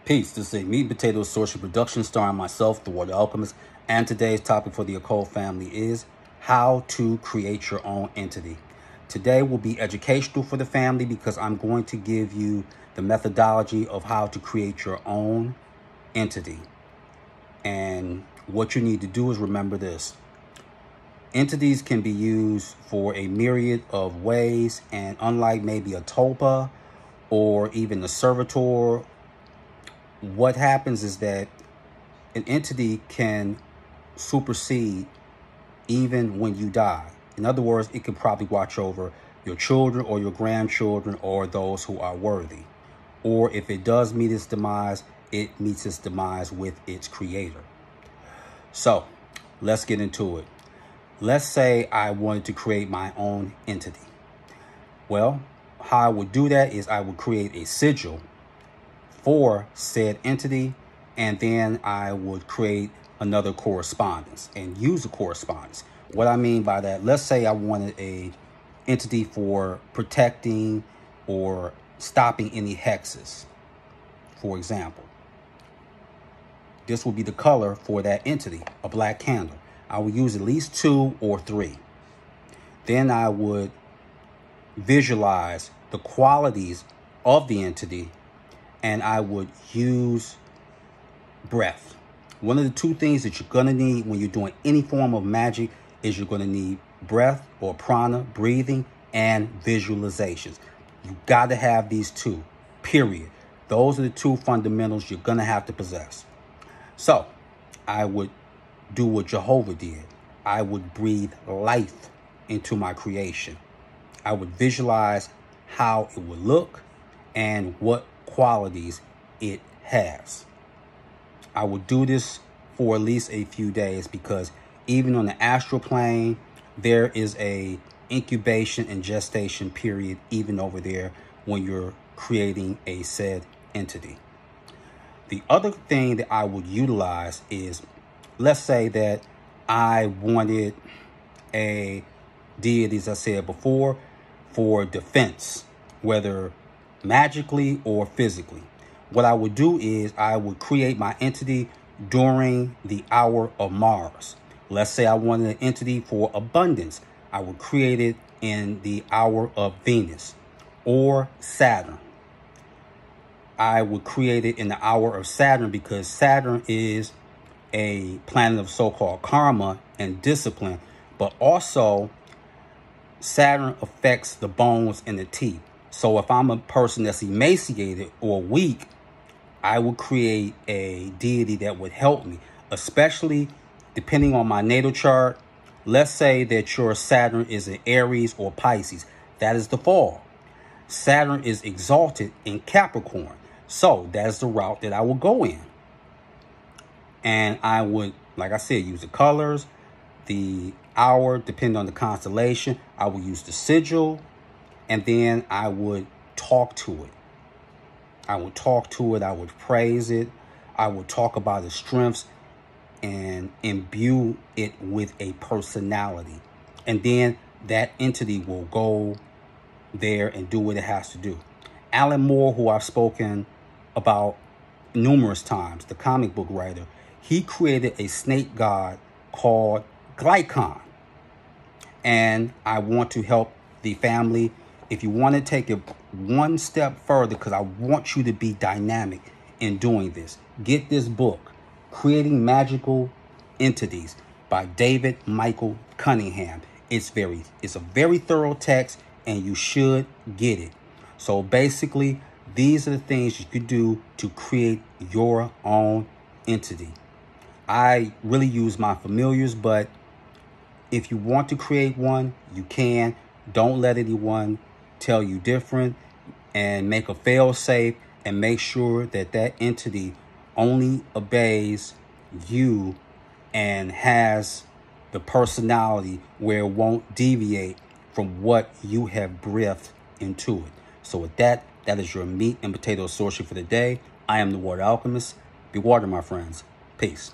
Peace, this is a Meat and Potatoes Sorcery production starring myself, The Water Alchemist, and today's topic for the occult family is how to create your own entity. Today will be educational for the family because I'm going to give you the methodology of how to create your own entity. And what you need to do is remember this. Entities can be used for a myriad of ways, and unlike maybe a tulpa or even a servitor, what happens is that an entity can supersede even when you die. In other words, it can probably watch over your children or your grandchildren or those who are worthy. Or if it does meet its demise, it meets its demise with its creator. So let's get into it. Let's say I wanted to create my own entity. Well, how I would do that is I would create a sigil for said entity, and then I would create another correspondence and use the correspondence. What I mean by that, let's say I wanted a entity for protecting or stopping any hexes, for example. This will be the color for that entity, a black candle. I would use at least 2 or 3. Then I would visualize the qualities of the entity, and I would use breath. One of the 2 things that you're going to need when you're doing any form of magic is you're going to need breath or prana, breathing, and visualizations. You got to have these 2, period. Those are the 2 fundamentals you're going to have to possess. So I would do what Jehovah did. I would breathe life into my creation. I would visualize how it would look and what qualities it has. I would do this for at least a few days because even on the astral plane, there is a incubation and gestation period even over there when you're creating a said entity. The other thing that I would utilize is, let's say that I wanted a deity, as I said before, for defense, whether magically or physically. What I would do is I would create my entity during the hour of Mars. Let's say I wanted an entity for abundance. I would create it in the hour of Venus or Saturn. I would create it in the hour of Saturn because Saturn is a planet of so-called karma and discipline, but also Saturn affects the bones and the teeth. So if I'm a person that's emaciated or weak, I would create a deity that would help me, especially depending on my natal chart. Let's say that your Saturn is in Aries or Pisces. That is the fall. Saturn is exalted in Capricorn. So that is the route that I would go in. And I would, like I said, use the colors, the hour, depending on the constellation. I would use the sigil, and then I would talk to it. I would talk to it. I would praise it. I would talk about its strengths and imbue it with a personality. And then that entity will go there and do what it has to do. Alan Moore, who I've spoken about numerous times, the comic book writer, he created a snake god called Glycon. And I want to help the family. If you want to take it one step further, because I want you to be dynamic in doing this, get this book, Creating Magical Entities by David Michael Cunningham. It's a very thorough text, and you should get it. So basically, these are the things you could do to create your own entity. I really use my familiars, but if you want to create one, you can. Don't let anyone tell you different, and make a fail-safe and make sure that that entity only obeys you and has the personality where it won't deviate from what you have breathed into it. So with that, that is your meat and potato sorcery for the day. I am the Water Alchemist. Be water, my friends. Peace.